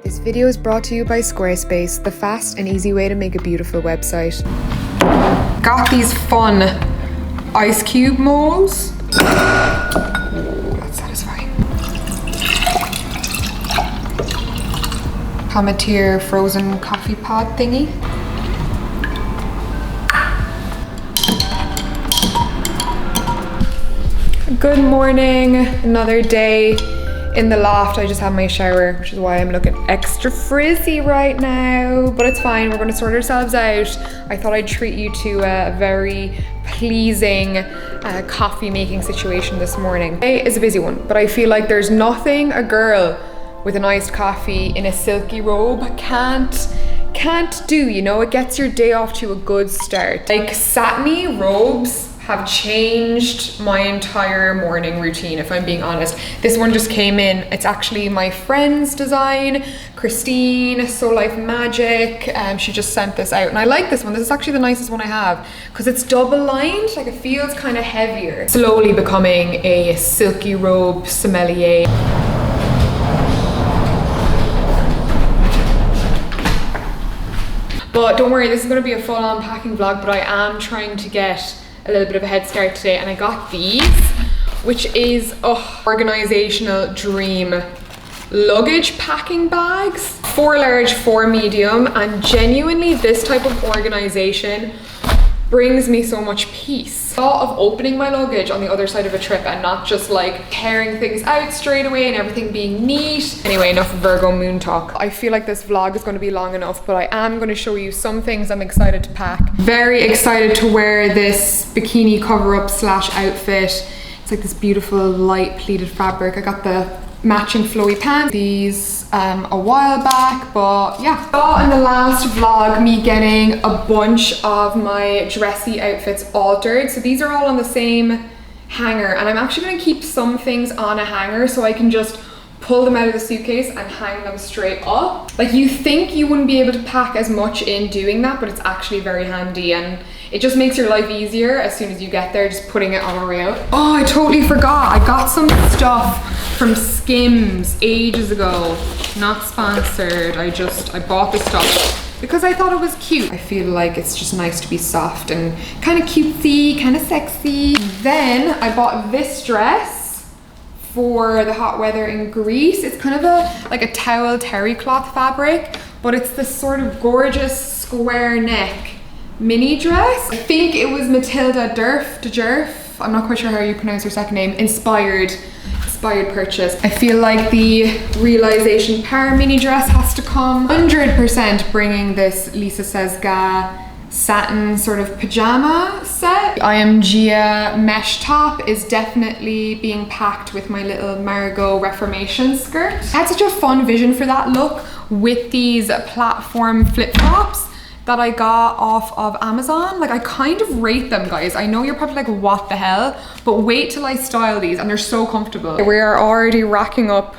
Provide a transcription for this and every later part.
This video is brought to you by Squarespace, the fast and easy way to make a beautiful website. Got these fun ice cube molds. Ooh, that's satisfying. Cometeer frozen coffee pod thingy. Good morning, another day in the loft. I just had my shower, which is why I'm looking extra frizzy right now, but it's fine. We're gonna sort ourselves out. I thought I'd treat you to a very pleasing coffee making situation this morning. Today is a busy one, but I feel like there's nothing a girl with an iced coffee in a silky robe can't do, you know? It gets your day off to a good start. Like, satiny robes have changed my entire morning routine, if I'm being honest. This one just came in. It's actually my friend's design, Christine, So Life Magic. She just sent this out, and I like this one. This is actually the nicest one I have because it's double lined, like it feels kind of heavier. Slowly becoming a silky robe sommelier. But don't worry, this is gonna be a full-on packing vlog, but I am trying to get a little bit of a head start today, and I got these, which is organizational dream luggage packing bags. 4 large, 4 medium, and genuinely this type of organization brings me so much peace. Thought of opening my luggage on the other side of a trip and not just like tearing things out straight away and everything being neat. Anyway, enough Virgo moon talk. I feel like this vlog is going to be long enough, but I am going to show you some things I'm excited to pack. Very excited to wear this bikini cover-up slash outfit. It's like this beautiful light pleated fabric. I got the matching flowy pants. These a while back, but yeah. Saw in the last vlog me getting a bunch of my dressy outfits altered. So these are all on the same hanger, and I'm actually gonna keep some things on a hanger so I can just pull them out of the suitcase and hang them straight up. Like, you think you wouldn't be able to pack as much in doing that, but it's actually very handy, and it just makes your life easier as soon as you get there, just putting it on a rail. Oh, I totally forgot. I got some stuff from Skims ages ago. Not sponsored. I bought the stuff because I thought it was cute. I feel like it's just nice to be soft and kind of cutesy, kind of sexy. Then I bought this dress for the hot weather in Greece. It's kind of like a towel terry cloth fabric, but it's this sort of gorgeous square neck mini dress. I think it was Matilda Durf, I'm not quite sure how you pronounce her second name, inspired purchase. I feel like the Realization Power mini dress has to come. 100% bringing this Lisa Says Ga satin sort of pajama set. I Am Gia mesh top is definitely being packed with my little Margot Reformation skirt. I had such a fun vision for that look with these platform flip-flops that I got off of Amazon. Like, I kind of rate them, guys. I know you're probably like, what the hell? But wait till I style these, and they're so comfortable. We are already racking up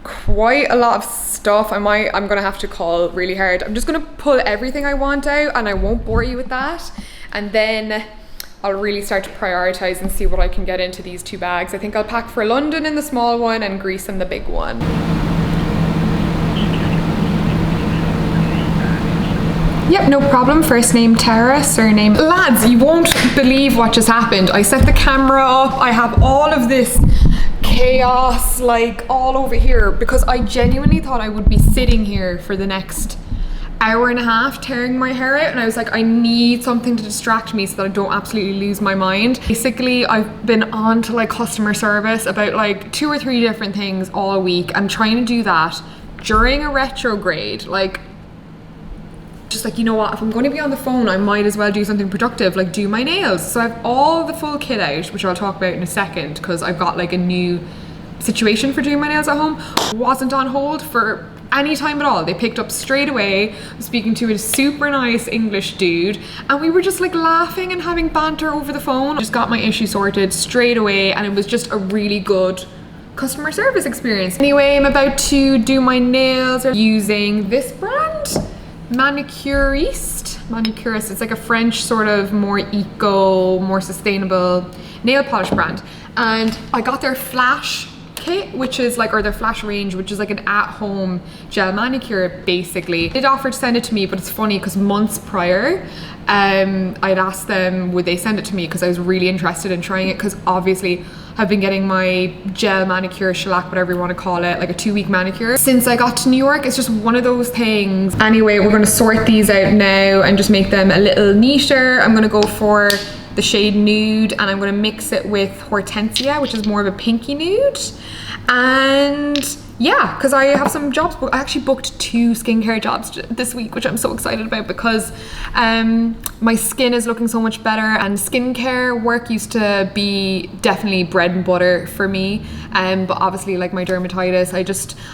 quite a lot of stuff. I'm gonna have to call really hard. I'm just gonna pull everything I want out, and I won't bore you with that. And then I'll really start to prioritize and see what I can get into these 2 bags. I think I'll pack for London in the small one and Greece in the big one. Yep, no problem. First name Tara, surname. Lads, you won't believe what just happened. I set the camera up. I have all of this chaos like all over here because I genuinely thought I would be sitting here for the next hour and a half tearing my hair out, and I was like, I need something to distract me so that I don't absolutely lose my mind. Basically, I've been on to like customer service about like 2 or 3 different things all week. I'm trying to do that during a retrograde, like, just like, you know what, if I'm going to be on the phone, I might as well do something productive, like do my nails. So I have all the full kit out, which I'll talk about in a second, because I've got like a new situation for doing my nails at home. Wasn't on hold for any time at all. They picked up straight away. I was speaking to a super nice English dude, and we were just like laughing and having banter over the phone. I just got my issue sorted straight away, and it was just a really good customer service experience. Anyway, I'm about to do my nails using this brand, Manicurist. It's like a French sort of more eco, more sustainable nail polish brand, and I got their flash kit, which is like, or their flash range, which is like an at-home gel manicure basically. They'd offered to send it to me, but it's funny because months prior I'd asked them would they send it to me because I was really interested in trying it, because obviously I've been getting my gel manicure, shellac, whatever you want to call it, like a 2-week manicure since I got to New York. It's just one of those things. Anyway, we're going to sort these out now and just make them a little neater. I'm going to go for the shade Nude, and I'm going to mix it with Hortensia, which is more of a pinky nude. And yeah, because I have some jobs, I actually booked 2 skincare jobs this week, which I'm so excited about, because my skin is looking so much better, and skincare work used to be definitely bread and butter for me, but obviously like my dermatitis,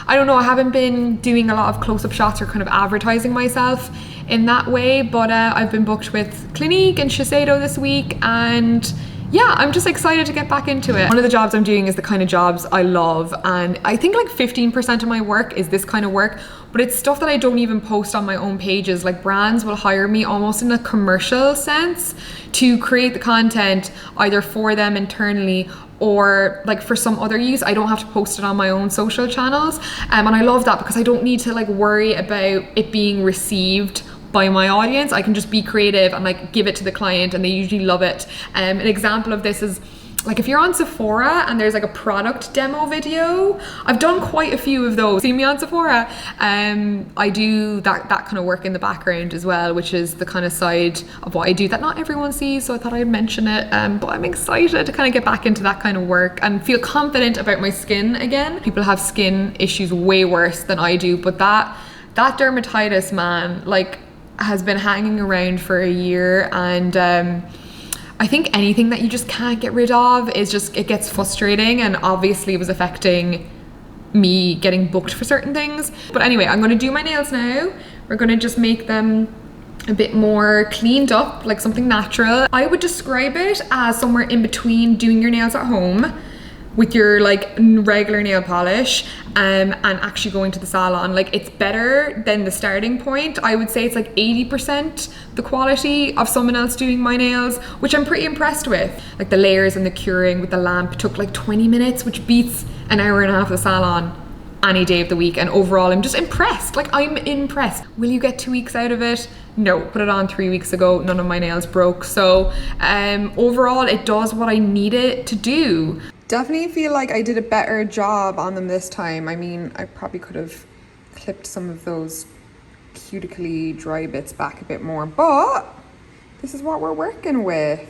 I don't know, I haven't been doing a lot of close-up shots or kind of advertising myself in that way, but I've been booked with Clinique and Shiseido this week, and yeah, I'm just excited to get back into it. One of the jobs I'm doing is the kind of jobs I love, and I think like 15% of my work is this kind of work, but it's stuff that I don't even post on my own pages. Like brands will hire me almost in a commercial sense to create the content either for them internally or like for some other use. I don't have to post it on my own social channels, and I love that because I don't need to like worry about it being received by my audience. I can just be creative and like give it to the client, and they usually love it. An example of this is like if you're on Sephora and there's like a product demo video. I've done quite a few of those. See me on Sephora. I do that kind of work in the background as well, which is the kind of side of what I do that not everyone sees, so I thought I'd mention it. But I'm excited to kind of get back into that kind of work and feel confident about my skin again. People have skin issues way worse than I do, but that dermatitis, man, like has been hanging around for a year, and I think anything that you just can't get rid of is just, it gets frustrating, and obviously it was affecting me getting booked for certain things. But anyway, I'm going to do my nails now. We're going to just make them a bit more cleaned up, like something natural. I would describe it as somewhere in between doing your nails at home with your like regular nail polish and actually going to the salon. Like it's better than the starting point. I would say it's like 80% the quality of someone else doing my nails, which I'm pretty impressed with. Like the layers and the curing with the lamp took like 20 minutes, which beats an hour and a half at the salon any day of the week. And overall I'm just impressed. Like I'm impressed. Will you get 2 weeks out of it? No, put it on 3 weeks ago, none of my nails broke. So overall it does what I need it to do. Definitely feel like I did a better job on them this time. I mean, I probably could have clipped some of those cutically dry bits back a bit more, but this is what we're working with.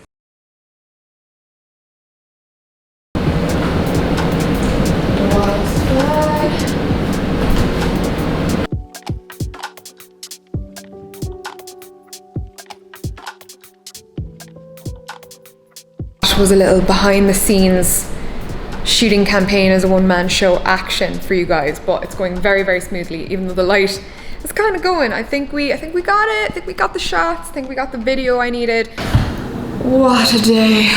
That was a little behind the scenes shooting campaign as a one-man show action for you guys, but it's going very, very smoothly, even though the light is kind of going. I think we got it. I think we got the shots. I think we got the video I needed. What a day.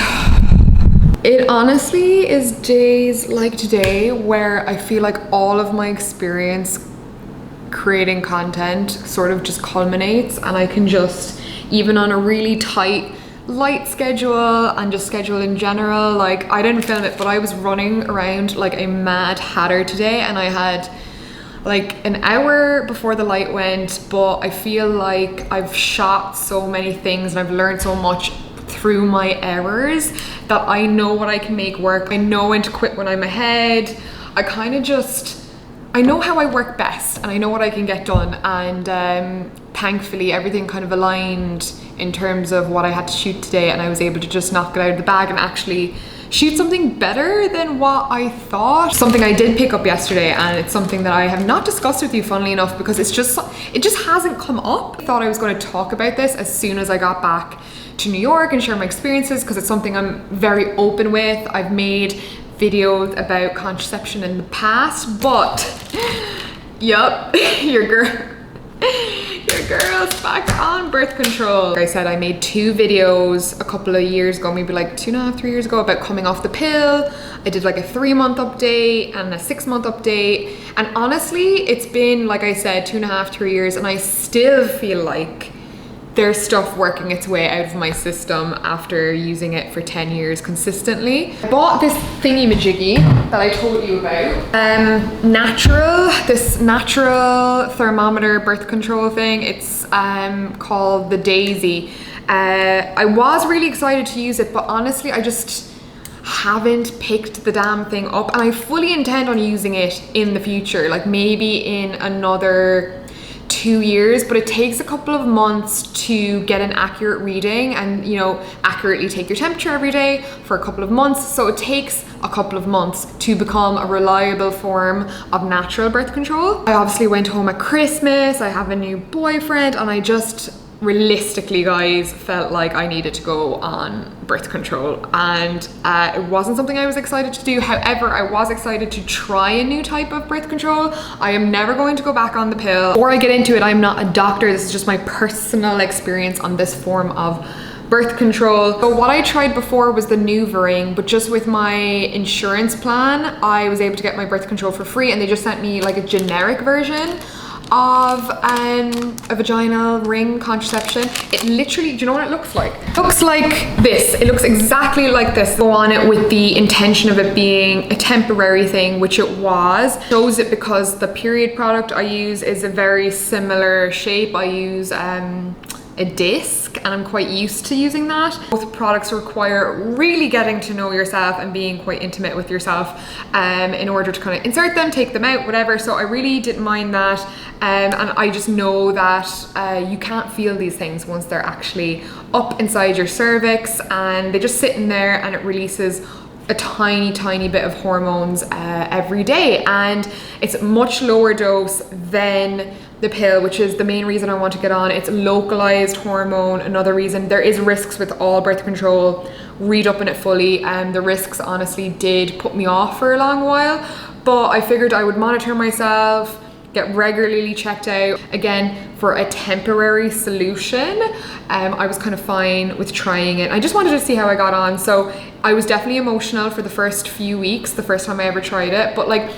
It honestly is days like today where I feel like all of my experience creating content sort of just culminates, and I can just, even on a really tight light schedule and just schedule in general, like I didn't film it, but I was running around like a mad hatter today, and I had like an hour before the light went, but I feel like I've shot so many things and I've learned so much through my errors that I know what I can make work. I know when to quit when I'm ahead. I know how I work best and I know what I can get done, and thankfully everything kind of aligned in terms of what I had to shoot today, and I was able to just knock it out of the bag and actually shoot something better than what I thought. Something I did pick up yesterday, and it's something that I have not discussed with you, funnily enough, because it just hasn't come up. I thought I was going to talk about this as soon as I got back to New York and share my experiences, because it's something I'm very open with. I've made videos about contraception in the past, but yup, your girl's back on birth control. Like I said, I made 2 videos a couple of years ago, maybe like 2.5, 3 years ago, about coming off the pill. I did like a 3-month update and a 6-month update, and honestly it's been, like I said, 2.5, 3 years, and I still feel like there's stuff working its way out of my system after using it for 10 years consistently. I bought this thingy-majiggy that I told you about. This natural thermometer birth control thing. It's called the Daisy. I was really excited to use it, but honestly, I just haven't picked the damn thing up, and I fully intend on using it in the future, like maybe in another 2 years, but it takes a couple of months to get an accurate reading and, you know, accurately take your temperature every day for a couple of months. So it takes a couple of months to become a reliable form of natural birth control. I obviously went home at Christmas, I have a new boyfriend, and I just realistically, guys, felt like I needed to go on birth control, and it wasn't something I was excited to do. However, I was excited to try a new type of birth control. I am never going to go back on the pill. Before I get into it, I'm not a doctor, this is just my personal experience on this form of birth control. So what I tried before was the NuvaRing, but just with my insurance plan, I was able to get my birth control for free, and they just sent me like a generic version of a vaginal ring contraception. It literally, do you know what it looks like? It looks like this. It looks exactly like this. Go on it with the intention of it being a temporary thing, which it was. Chose it because the period product I use is a very similar shape. I use a disc, and I'm quite used to using that. Both products require really getting to know yourself and being quite intimate with yourself in order to kind of insert them, take them out, whatever. So I really didn't mind that, and I just know that you can't feel these things once they're actually up inside your cervix, and they just sit in there, and it releases a tiny bit of hormones every day, and it's a much lower dose than the pill, which is the main reason I want to get on. It's localized hormone. Another reason, there is risks with all birth control. Read up on it fully, and the risks honestly did put me off for a long while, but I figured I would monitor myself, get regularly checked out. Again, for a temporary solution, I was kind of fine with trying it. I just wanted to see how I got on. So I was definitely emotional for the first few weeks, the first time I ever tried it, but like,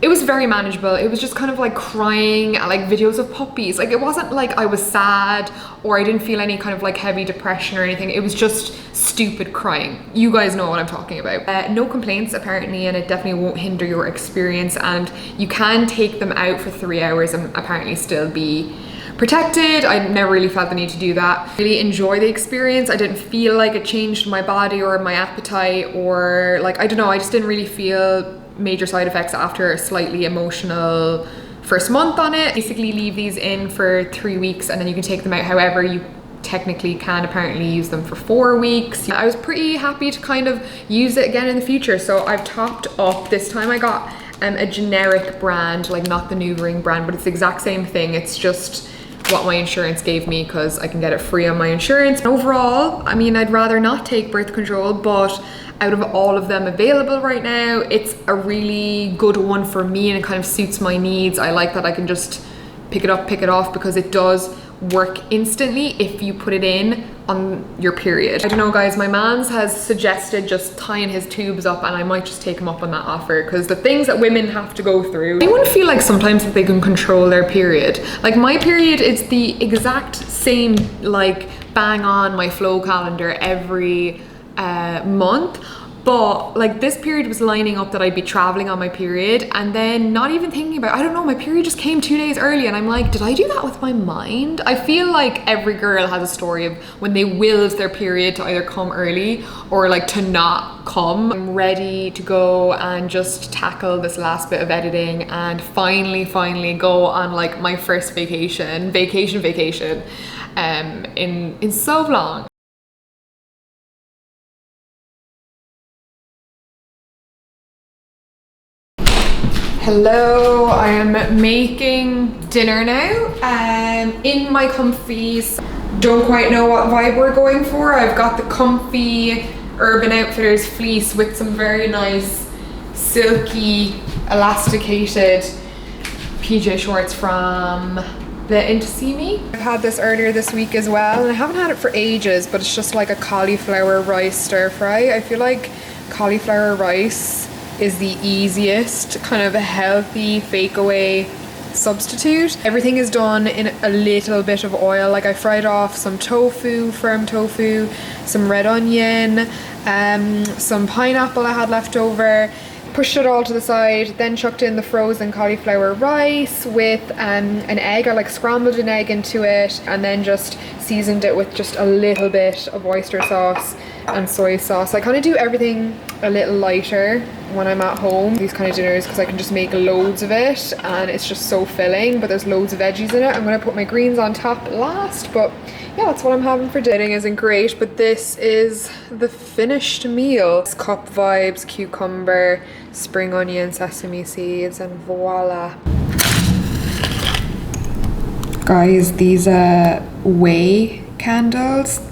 it was very manageable. It was just kind of like crying at like videos of puppies. Like, it wasn't like I was sad or I didn't feel any kind of like heavy depression or anything. It was just stupid crying. You guys know what I'm talking about. No complaints apparently, and it definitely won't hinder your experience, and you can take them out for 3 hours and apparently still be protected. I never really felt the need to do that. Really enjoy the experience. I didn't feel like it changed my body or my appetite, or like, I don't know, I just didn't really feel major side effects after a slightly emotional first month on it. Basically leave these in for 3 weeks, and then you can take them out. However, you technically can apparently use them for 4 weeks. I was pretty happy to kind of use it again in the future, so I've topped up. This time I got a generic brand, like not the NuvaRing brand, but it's the exact same thing. It's just what my insurance gave me because I can get it free on my insurance. Overall, I mean, I'd rather not take birth control, but out of all of them available right now, it's a really good one for me, and it kind of suits my needs. I like that I can just pick it up, pick it off, because it does work instantly if you put it in on your period. I don't know, guys, my man's has suggested just tying his tubes up, and I might just take him up on that offer, because the things that women have to go through, they wouldn't feel like sometimes that they can control their period. Like, my period is the exact same, like bang on my flow calendar every month, but like this period was lining up that I'd be traveling on my period, and then not even thinking about, I don't know, my period just came 2 days early, and I'm like, did I do that with my mind? I feel like every girl has a story of when they willed their period to either come early or like to not come. I'm ready to go and just tackle this last bit of editing and finally go on like my first vacation in so long. Hello, I am making dinner now in my comfies. Don't quite know what vibe we're going for. I've got the comfy Urban Outfitters fleece with some very nice silky elasticated PJ shorts from the In to See Me. I've had this earlier this week as well, and I haven't had it for ages, but it's just like a cauliflower rice stir fry. I feel like cauliflower rice is the easiest kind of a healthy fake away substitute. Everything is done in a little bit of oil. Like I fried off some tofu, firm tofu, some red onion, some pineapple I had left over, pushed it all to the side, then chucked in the frozen cauliflower rice with an egg. I like scrambled an egg into it and then just seasoned it with just a little bit of oyster sauce and soy sauce. I kind of do everything a little lighter when I'm at home, these kind of dinners, because I can just make loads of it and it's just so filling, but there's loads of veggies in it. I'm going to put my greens on top last, but yeah, that's what I'm having for dinner. Isn't great, but this is the finished meal. It's cup vibes, cucumber, spring onion, sesame seeds, and voila. Guys, these whey candles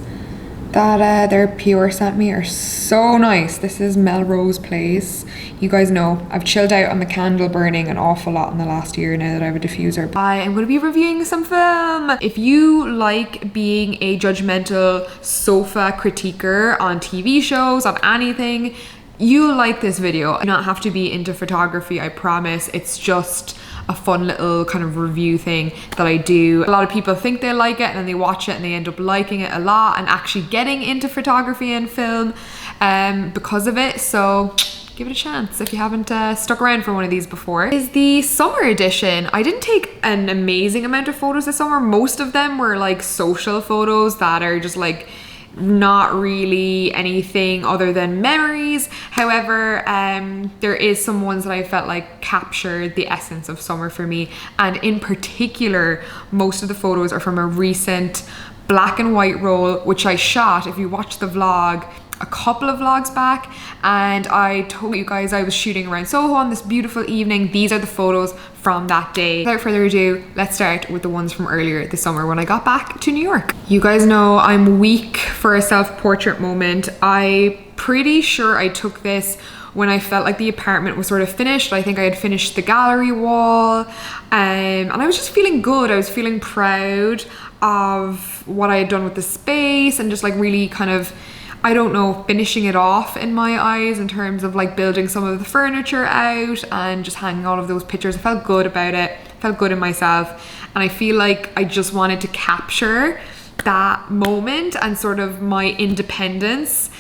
that their PR sent me are so nice. This is Melrose Place. You guys know I've chilled out on the candle burning an awful lot in the last year now that I have a diffuser. I am going to be reviewing some film. If you like being a judgmental sofa critiquer on TV shows, on anything, you'll like this video. You don't have to be into photography, I promise. It's just a fun little kind of review thing that I do. A lot of people think they like it and then they watch it and they end up liking it a lot and actually getting into photography and film because of it. So give it a chance if you haven't stuck around for one of these before. Is the summer edition. I didn't take an amazing amount of photos this summer. Most of them were like social photos that are just like not really anything other than memories. However, there is some ones that I felt like captured the essence of summer for me, and in particular most of the photos are from a recent black and white roll which I shot, if you watch the vlog, a couple of vlogs back, and I told you guys I was shooting around Soho on this beautiful evening. These are the photos from that day. Without further ado, let's start with the ones from earlier this summer when I got back to New York. You guys know I'm weak for a self-portrait moment. I'm pretty sure I took this when I felt like the apartment was sort of finished. I think I had finished the gallery wall, and I was just feeling good. I was feeling proud of what I had done with the space and just like really kind of, I don't know, finishing it off in my eyes in terms of like building some of the furniture out and just hanging all of those pictures. I felt good about it, felt good in myself, and I feel like I just wanted to capture that moment and sort of my independence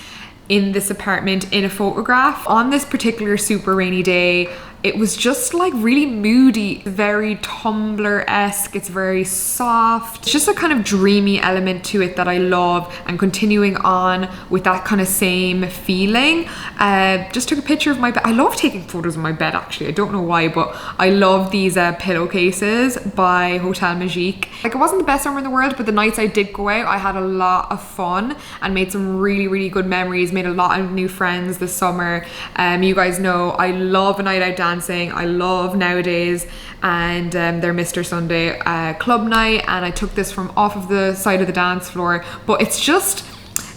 in this apartment in a photograph. On this particular super rainy day, it was just like really moody, very Tumblr-esque. It's very soft. It's just a kind of dreamy element to it that I love, and continuing on with that kind of same feeling. Just took a picture of my bed. I love taking photos of my bed actually. I don't know why, but I love these pillowcases by Hotel Magique. Like, it wasn't the best summer in the world, but the nights I did go out, I had a lot of fun and made some really, really good memories, made a lot of new friends this summer. You guys know I love a night out dancing. I love Nowadays and their Mr. Sunday club night, and I took this from off of the side of the dance floor, but it's just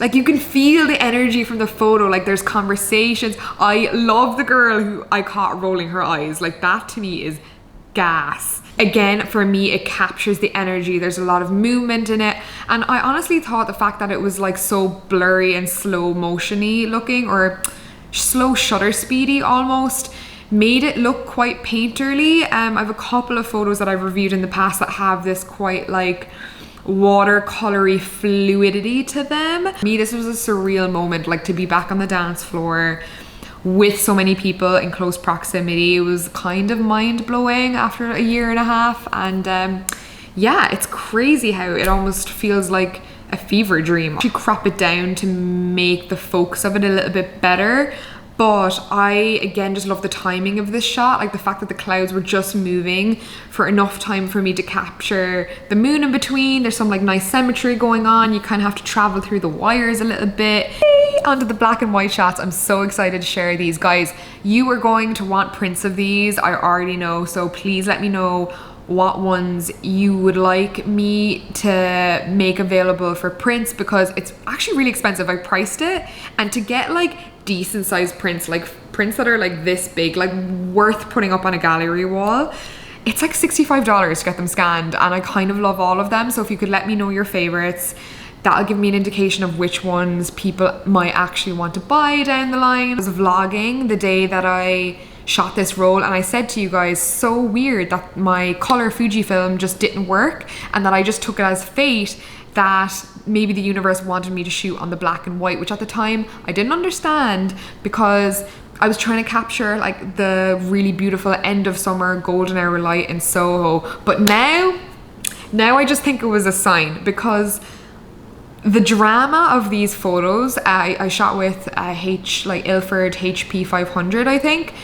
like you can feel the energy from the photo. Like, there's conversations. I love the girl who I caught rolling her eyes. Like, that to me is gas. Again, for me, it captures the energy. There's a lot of movement in it, and I honestly thought the fact that it was like so blurry and slow motion-y looking, or slow shutter speedy almost, made it look quite painterly. I have a couple of photos that I've reviewed in the past that have this quite like watercolory fluidity to them. For me, this was a surreal moment, like to be back on the dance floor with so many people in close proximity. It was kind of mind-blowing after a year and a half, and yeah, it's crazy how it almost feels like a fever dream. I should crop it down to make the focus of it a little bit better. But I, again, just love the timing of this shot, like the fact that the clouds were just moving for enough time for me to capture the moon in between. There's some like nice symmetry going on. You kind of have to travel through the wires a little bit. Onto the black and white shots. I'm so excited to share these. Guys, you are going to want prints of these, I already know, so please let me know what ones you would like me to make available for prints, because it's actually really expensive. I priced it, and to get like decent sized prints, like prints that are like this big, like worth putting up on a gallery wall, it's like $65 to get them scanned, and I kind of love all of them. So if you could let me know your favorites, that'll give me an indication of which ones people might actually want to buy down the line. I was vlogging the day that I shot this roll, and I said to you guys, so weird that my color Fuji film just didn't work, and that I just took it as fate that maybe the universe wanted me to shoot on the black and white, which at the time I didn't understand, because I was trying to capture like the really beautiful end of summer golden hour light in Soho. But now I just think it was a sign, because the drama of these photos, I shot with ilford HP 500, I think.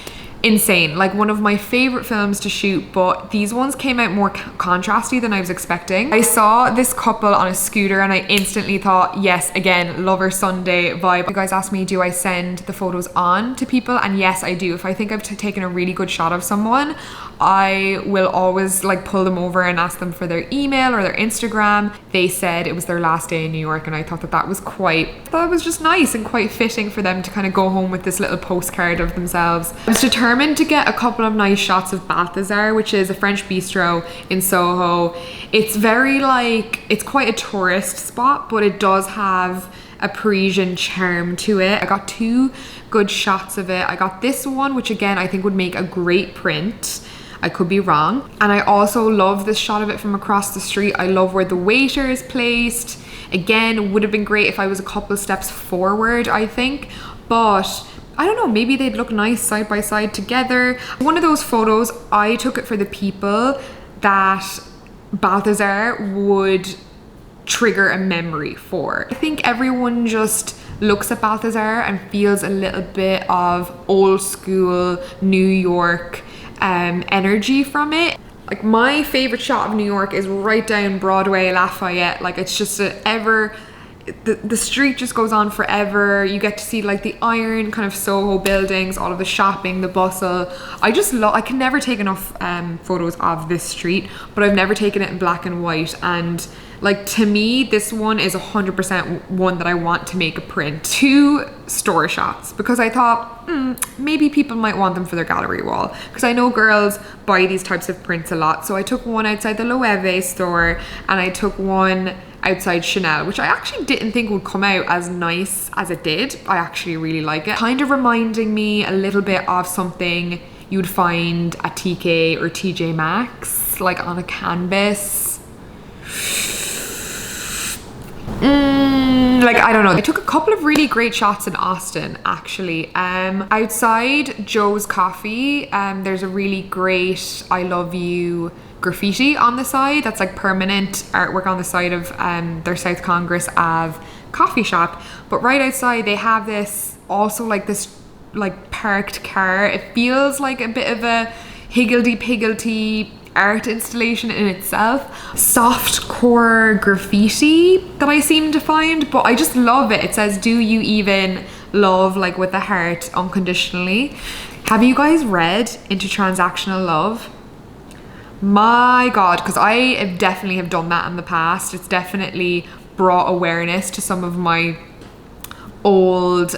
Insane, like one of my favorite films to shoot, but these ones came out more contrasty than I was expecting. I saw this couple on a scooter and I instantly thought, yes, again, Lover Sunday vibe. You guys asked me, do I send the photos on to people? And yes, I do. If I think I've taken a really good shot of someone, I will always like pull them over and ask them for their email or their Instagram. They said it was their last day in New York, and I thought that was just nice and quite fitting for them to kind of go home with this little postcard of themselves. I was determined to get a couple of nice shots of Balthazar, which is a French bistro in Soho. It's very it's quite a tourist spot, but it does have a Parisian charm to it. I got 2 good shots of it. I got this one, which again I think would make a great print. I could be wrong. And I also love this shot of it from across the street. I love where the waiter is placed. Again, it would have been great if I was a couple steps forward, I think. But I don't know, maybe they'd look nice side by side together. One of those photos, I took it for the people that Balthazar would trigger a memory for. I think everyone just looks at Balthazar and feels a little bit of old school New York energy from it. Like my favorite shot of New York is right down Broadway, Lafayette. Like it's just the street just goes on forever. You get to see like the iron kind of Soho buildings, all of the shopping, the bustle. I can never take enough photos of this street, but I've never taken it in black and white. And like to me, this one is 100% one that I want to make a print. 2 store shots, because I thought maybe people might want them for their gallery wall, because I know girls buy these types of prints a lot. So I took one outside the Loewe store, and I took one outside Chanel, which I actually didn't think would come out as nice as it did. I actually really like it. Kind of reminding me a little bit of something you'd find at TK or TJ Maxx, like on a canvas. Like I don't know. I took a couple of really great shots in Austin actually. Outside Joe's Coffee, there's a really great I love you graffiti on the side. That's like permanent artwork on the side of their South Congress Ave coffee shop. But right outside they have this parked car. It feels like a bit of a higgledy-piggledy art installation in itself. Soft core graffiti that I seem to find, but I just love it. It says, do you even love, like with the heart, unconditionally. Have you guys read Into Transactional Love? My God, because I definitely have done that in the past. It's definitely brought awareness to some of my old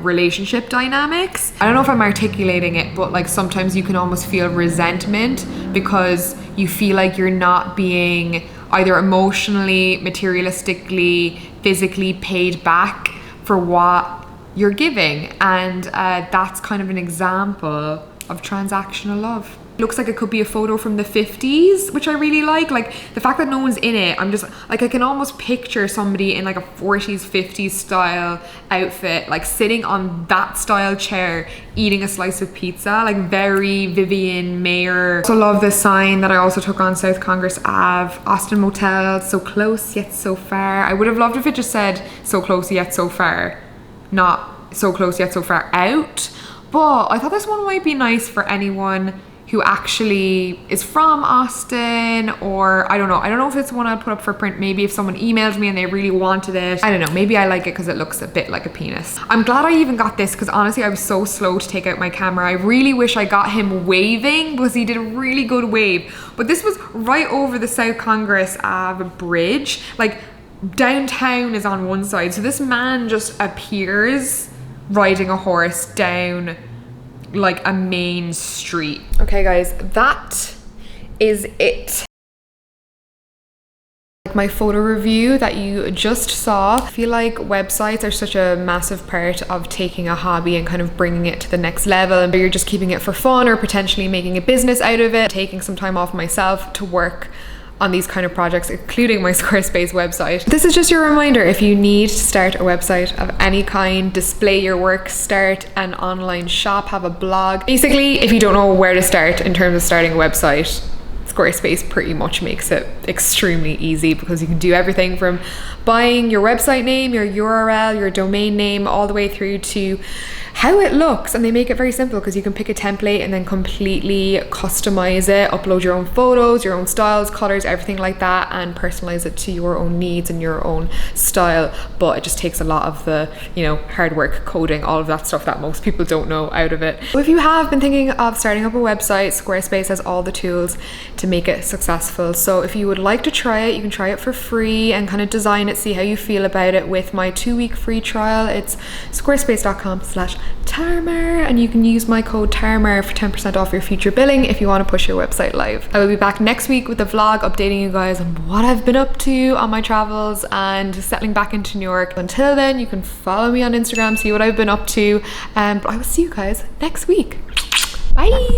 relationship dynamics. I don't know if I'm articulating it, but like sometimes you can almost feel resentment because you feel like you're not being either emotionally, materialistically, physically paid back for what you're giving. And that's kind of an example of transactional love. Looks like it could be a photo from the 50s, which I really like the fact that no one's in it. I'm just like, I can almost picture somebody in like a 40s 50s style outfit, like sitting on that style chair eating a slice of pizza, like very Vivian Mayer. Also love this sign that I also took on South Congress Ave, Austin Motel, so close yet so far. I would have loved if it just said so close yet so far, not so close yet so far out. But I thought this one might be nice for anyone who actually is from Austin, or I don't know if it's one I'll put up for print. Maybe if someone emailed me and they really wanted it, I don't know, maybe I like it because it looks a bit like a penis. I'm glad I even got this because honestly I was so slow to take out my camera. I really wish I got him waving because he did a really good wave, but this was right over the South Congress Ave bridge. Like downtown is on one side, so this man just appears riding a horse down like a main street. Okay guys, that is it. My photo review that you just saw. I feel like websites are such a massive part of taking a hobby and kind of bringing it to the next level, and you're just keeping it for fun or potentially making a business out of it. Taking some time off myself to work on these kind of projects, including my Squarespace website. This is just your reminder, if you need to start a website of any kind, display your work, start an online shop, have a blog. Basically, if you don't know where to start in terms of starting a website, Squarespace pretty much makes it extremely easy, because you can do everything from buying your website name, your URL, your domain name, all the way through to how it looks. And they make it very simple, because you can pick a template and then completely customize it, upload your own photos, your own styles, colors, everything like that, and personalize it to your own needs and your own style. But it just takes a lot of the, you know, hard work, coding, all of that stuff that most people don't know out of it. So if you have been thinking of starting up a website, Squarespace has all the tools to make it successful. So if you would like to try it, you can try it for free and kind of design it, see how you feel about it with my 2-week free trial. It's squarespace.com/Tarmar, and you can use my code Tarmar for 10% off your future billing if you want to push your website live. I will be back next week with a vlog updating you guys on what I've been up to on my travels and settling back into New York. Until then, you can follow me on Instagram, see what I've been up to, but I will see you guys next week. Bye.